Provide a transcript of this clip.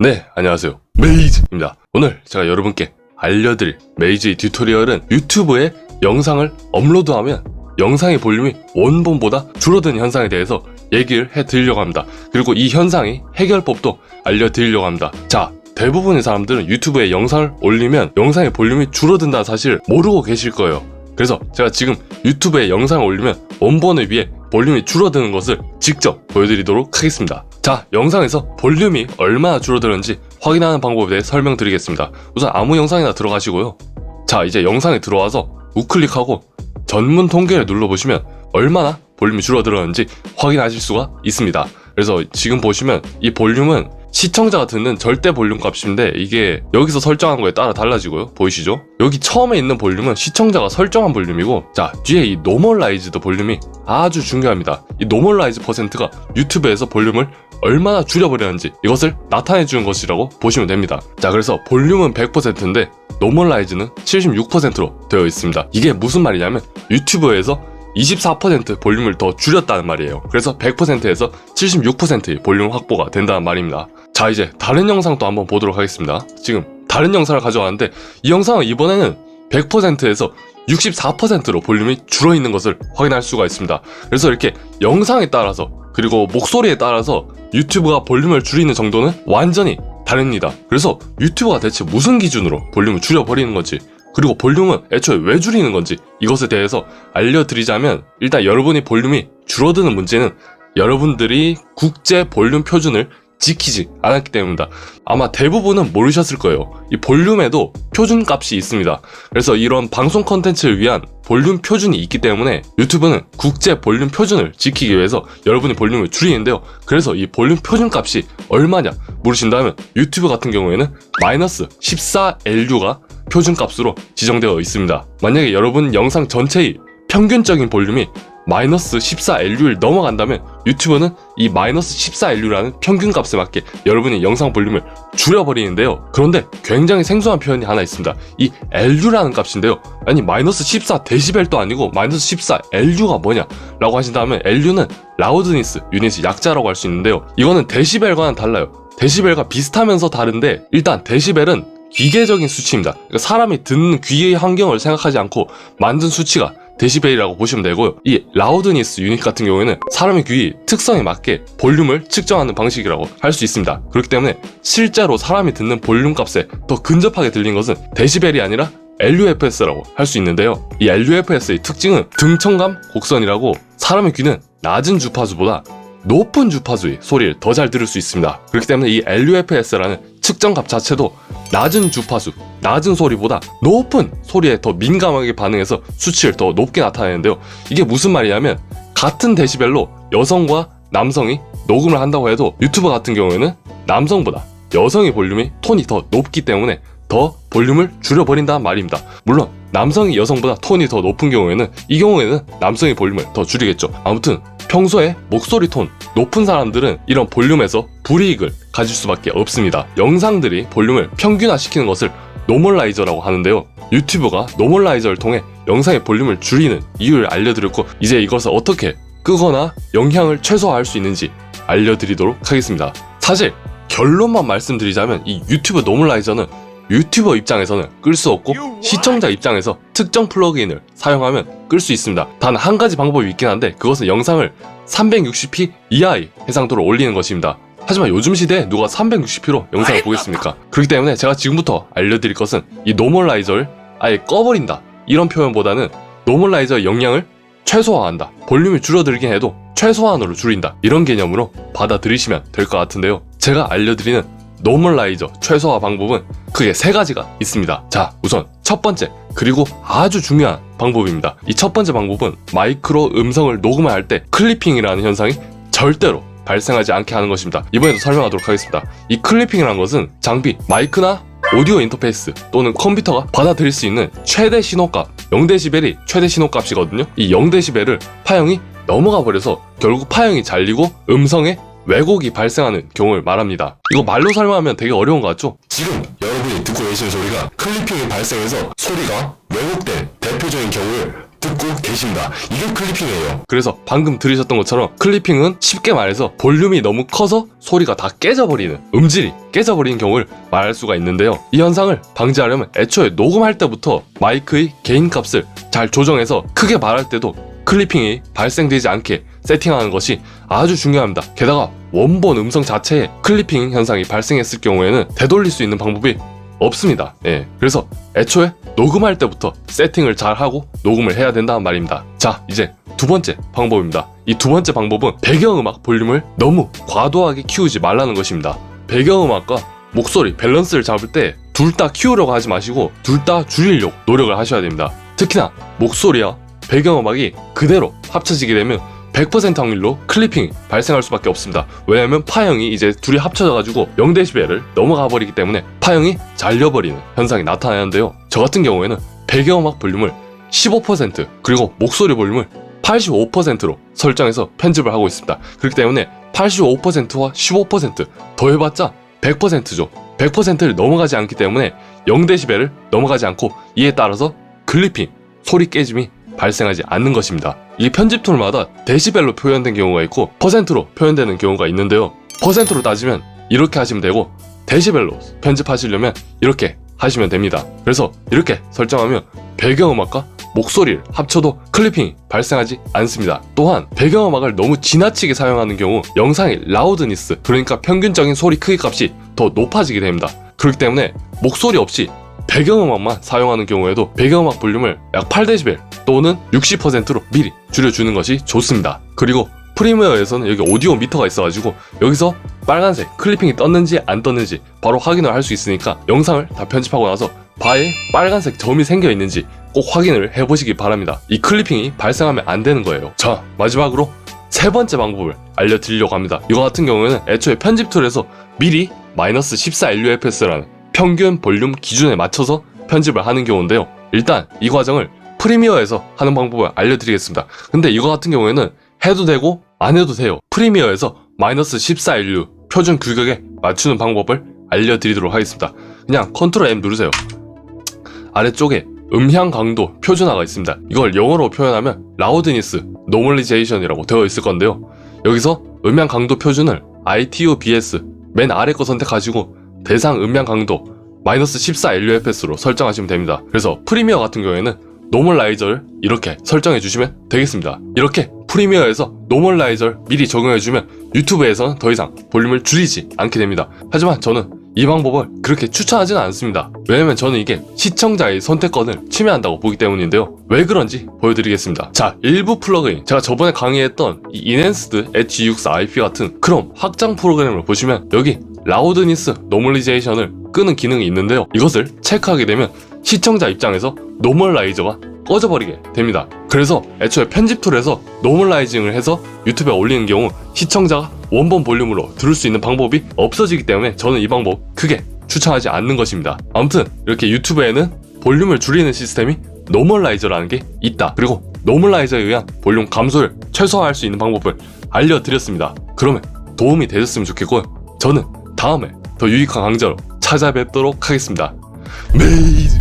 네, 안녕하세요. 메이즈입니다. 오늘 제가 여러분께 알려드릴 메이즈의 튜토리얼은 유튜브에 영상을 업로드하면 영상의 볼륨이 원본보다 줄어드는 현상에 대해서 얘기를 해드리려고 합니다. 그리고 이 현상의 해결법도 알려드리려고 합니다. 자, 대부분의 사람들은 유튜브에 영상을 올리면 영상의 볼륨이 줄어든다는 사실을 모르고 계실 거예요. 그래서 제가 지금 유튜브에 영상을 올리면 원본에 비해 볼륨이 줄어드는 것을 직접 보여드리도록 하겠습니다. 자, 영상에서 볼륨이 얼마나 줄어드는지 확인하는 방법에 대해 설명드리겠습니다. 우선 아무 영상이나 들어가시고요. 자, 이제 영상에 들어와서 우클릭하고 전문 통계를 눌러보시면 얼마나 볼륨이 줄어들었는지 확인하실 수가 있습니다. 그래서 지금 보시면 이 볼륨은 시청자가 듣는 절대 볼륨 값인데 이게 여기서 설정한 거에 따라 달라지고요. 보이시죠? 여기 처음에 있는 볼륨은 시청자가 설정한 볼륨이고, 자, 뒤에 이 노멀라이즈드 볼륨이 아주 중요합니다. 이 노멀라이즈 퍼센트가 유튜브에서 볼륨을 얼마나 줄여버렸는지 이것을 나타내주는 것이라고 보시면 됩니다. 자, 그래서 볼륨은 100%인데 노멀라이즈는 76%로 되어 있습니다. 이게 무슨 말이냐면 유튜브에서 24% 볼륨을 더 줄였다는 말이에요. 그래서 100%에서 76%의 볼륨 확보가 된다는 말입니다. 자, 이제 다른 영상도 한번 보도록 하겠습니다. 지금 다른 영상을 가져왔는데 이 영상은 이번에는 100%에서 64%로 볼륨이 줄어있는 것을 확인할 수가 있습니다. 그래서 이렇게 영상에 따라서 그리고 목소리에 따라서 유튜브가 볼륨을 줄이는 정도는 완전히 다릅니다. 그래서 유튜브가 대체 무슨 기준으로 볼륨을 줄여버리는 건지, 그리고 볼륨은 애초에 왜 줄이는 건지 이것에 대해서 알려드리자면, 일단 여러분이 볼륨이 줄어드는 문제는 여러분들이 국제 볼륨 표준을 지키지 않았기 때문입니다. 아마 대부분은 모르셨을 거예요. 이 볼륨에도 표준 값이 있습니다. 그래서 이런 방송 컨텐츠를 위한 볼륨 표준이 있기 때문에 유튜브는 국제 볼륨 표준을 지키기 위해서 여러분이 볼륨을 줄이는데요. 그래서 이 볼륨 표준 값이 얼마냐 물으신다면 유튜브 같은 경우에는 마이너스 14LU가 표준값으로 지정되어 있습니다. 만약에 여러분 영상 전체의 평균적인 볼륨이 마이너스 14LU를 넘어간다면 유튜브는 이 마이너스 14LU라는 평균값에 맞게 여러분이 영상 볼륨을 줄여버리는데요. 그런데 굉장히 생소한 표현이 하나 있습니다. 이 LU라는 값인데요. 아니, 마이너스 14데시벨도 아니고 마이너스 14LU가 뭐냐 라고 하신다면 LU는 라우드니스 유닛의 약자라고 할 수 있는데요. 이거는 데시벨과는 달라요. 데시벨과 비슷하면서 다른데, 일단 데시벨은 기계적인 수치입니다. 그러니까 사람이 듣는 귀의 환경을 생각하지 않고 만든 수치가 데시벨이라고 보시면 되고요. 이 라우드니스 유닛 같은 경우에는 사람의 귀 특성에 맞게 볼륨을 측정하는 방식이라고 할 수 있습니다. 그렇기 때문에 실제로 사람이 듣는 볼륨 값에 더 근접하게 들린 것은 데시벨이 아니라 LUFS라고 할 수 있는데요. 이 LUFS의 특징은 등청감 곡선이라고 사람의 귀는 낮은 주파수보다 높은 주파수의 소리를 더 잘 들을 수 있습니다. 그렇기 때문에 이 LUFS라는 측정값 자체도 낮은 주파수, 낮은 소리보다 높은 소리에 더 민감하게 반응해서 수치를 더 높게 나타내는데요. 이게 무슨 말이냐면 같은 데시벨로 여성과 남성이 녹음을 한다고 해도 유튜브 같은 경우에는 남성보다 여성의 볼륨이 톤이 더 높기 때문에 더 볼륨을 줄여버린다는 말입니다. 물론 남성이 여성보다 톤이 더 높은 경우에는 이 경우에는 남성의 볼륨을 더 줄이겠죠. 아무튼 평소에 목소리 톤 높은 사람들은 이런 볼륨에서 불이익을 가질 수밖에 없습니다. 영상들이 볼륨을 평균화시키는 것을 노멀라이저라고 하는데요. 유튜브가 노멀라이저를 통해 영상의 볼륨을 줄이는 이유를 알려드렸고, 이제 이것을 어떻게 끄거나 영향을 최소화할 수 있는지 알려드리도록 하겠습니다. 사실 결론만 말씀드리자면 이 유튜브 노멀라이저는 유튜버 입장에서는 끌 수 없고 시청자 입장에서 특정 플러그인을 사용하면 끌 수 있습니다. 단 한 가지 방법이 있긴 한데 그것은 영상을 360p 이하의 해상도로 올리는 것입니다. 하지만 요즘 시대에 누가 360p로 영상을 보겠습니까? 그렇기 때문에 제가 지금부터 알려드릴 것은 이 노멀라이저를 아예 꺼버린다, 이런 표현보다는 노멀라이저의 영향을 최소화한다, 볼륨이 줄어들긴 해도 최소한으로 줄인다, 이런 개념으로 받아들이시면 될 것 같은데요. 제가 알려드리는 노멀라이저 최소화 방법은 크게 3가지가 있습니다. 자, 우선 첫 번째, 그리고 아주 중요한 방법입니다. 이 첫 번째 방법은 마이크로 음성을 녹음을 할 때 클리핑이라는 현상이 절대로 발생하지 않게 하는 것입니다. 이번에도 설명하도록 하겠습니다. 이 클리핑이라는 것은 장비, 마이크나 오디오 인터페이스 또는 컴퓨터가 받아들일 수 있는 최대 신호값, 0데시벨이 최대 신호값이거든요. 이 0데시벨을 파형이 넘어가 버려서 결국 파형이 잘리고 음성에 왜곡이 발생하는 경우를 말합니다. 이거 말로 설명하면 되게 어려운 것 같죠? 지금 여러분이 듣고 계시는 소리가 클리핑이 발생해서 소리가 왜곡된 대표적인 경우를 듣고 계십니다. 이게 클리핑이에요. 그래서 방금 들으셨던 것처럼 클리핑은 쉽게 말해서 볼륨이 너무 커서 소리가 다 깨져버리는, 음질이 깨져버리는 경우를 말할 수가 있는데요. 이 현상을 방지하려면 애초에 녹음할 때부터 마이크의 게인값을 잘 조정해서 크게 말할 때도 클리핑이 발생되지 않게 세팅하는 것이 아주 중요합니다. 게다가 원본 음성 자체에 클리핑 현상이 발생했을 경우에는 되돌릴 수 있는 방법이 없습니다. 그래서 애초에 녹음할 때부터 세팅을 잘 하고 녹음을 해야 된다는 말입니다. 자, 이제 두 번째 방법입니다. 이 두 번째 방법은 배경음악 볼륨을 너무 과도하게 키우지 말라는 것입니다. 배경음악과 목소리 밸런스를 잡을 때 둘 다 키우려고 하지 마시고 둘 다 줄이려고 노력을 하셔야 됩니다. 특히나 목소리와 배경음악이 그대로 합쳐지게 되면 100% 확률로 클리핑이 발생할 수밖에 없습니다. 왜냐하면 파형이 이제 둘이 합쳐져가지고 0dB를 넘어가 버리기 때문에 파형이 잘려버리는 현상이 나타나는데요. 저 같은 경우에는 배경음악 볼륨을 15% 그리고 목소리 볼륨을 85%로 설정해서 편집을 하고 있습니다. 그렇기 때문에 85%와 15% 더해봤자 100%죠. 100%를 넘어가지 않기 때문에 0dB를 넘어가지 않고 이에 따라서 클리핑, 소리 깨짐이 발생하지 않는 것입니다. 이 편집 툴마다 데시벨로 표현된 경우가 있고 퍼센트로 표현되는 경우가 있는데요. 퍼센트로 따지면 이렇게 하시면 되고 데시벨로 편집하시려면 이렇게 하시면 됩니다. 그래서 이렇게 설정하면 배경음악과 목소리를 합쳐도 클리핑이 발생하지 않습니다. 또한 배경음악을 너무 지나치게 사용하는 경우 영상의 라우드니스, 그러니까 평균적인 소리 크기 값이 더 높아지게 됩니다. 그렇기 때문에 목소리 없이 배경음악만 사용하는 경우에도 배경음악 볼륨을 약 8dB 또는 60%로 미리 줄여주는 것이 좋습니다. 그리고 프리미어에서는 여기 오디오 미터가 있어가지고 여기서 빨간색 클리핑이 떴는지 안 떴는지 바로 확인을 할 수 있으니까 영상을 다 편집하고 나서 바에 빨간색 점이 생겨 있는지 꼭 확인을 해보시기 바랍니다. 이 클리핑이 발생하면 안 되는 거예요. 자, 마지막으로 세 번째 방법을 알려드리려고 합니다. 이거 같은 경우에는 애초에 편집 툴에서 미리 마이너스 14LUFS라는 평균 볼륨 기준에 맞춰서 편집을 하는 경우인데요. 일단 이 과정을 프리미어에서 하는 방법을 알려드리겠습니다. 근데 이거 같은 경우에는 해도 되고 안 해도 돼요. 프리미어에서 마이너스 14LU 표준 규격에 맞추는 방법을 알려드리도록 하겠습니다. 그냥 컨트롤 M 누르세요. 아래쪽에 음향 강도 표준화가 있습니다. 이걸 영어로 표현하면 라우드니스 노멀리제이션이라고 되어 있을 건데요. 여기서 음향 강도 표준을 ITU-BS 맨 아래 거 선택하시고 대상 음향 강도 마이너스 14LUFS로 설정하시면 됩니다. 그래서 프리미어 같은 경우에는 노멀라이저를 이렇게 설정해 주시면 되겠습니다. 이렇게 프리미어에서 노멀라이저를 미리 적용해주면 유튜브에서는 더 이상 볼륨을 줄이지 않게 됩니다. 하지만 저는 이 방법을 그렇게 추천하지는 않습니다. 왜냐면 저는 이게 시청자의 선택권을 침해한다고 보기 때문인데요. 왜 그런지 보여드리겠습니다. 자, 일부 플러그인, 제가 저번에 강의했던 이 Enhanced H264IP 같은 크롬 확장 프로그램을 보시면 여기 라우드니스 노멀리제이션을 끄는 기능이 있는데요. 이것을 체크하게 되면 시청자 입장에서 노멀라이저가 꺼져버리게 됩니다. 그래서 애초에 편집 툴에서 노멀라이징을 해서 유튜브에 올리는 경우 시청자가 원본 볼륨으로 들을 수 있는 방법이 없어지기 때문에 저는 이 방법 크게 추천하지 않는 것입니다. 아무튼 이렇게 유튜브에는 볼륨을 줄이는 시스템이 노멀라이저라는 게 있다. 그리고 노멀라이저에 의한 볼륨 감소를 최소화할 수 있는 방법을 알려드렸습니다. 그러면 도움이 되셨으면 좋겠고요. 저는 다음에 더 유익한 강좌로 찾아뵙도록 하겠습니다. 메이즈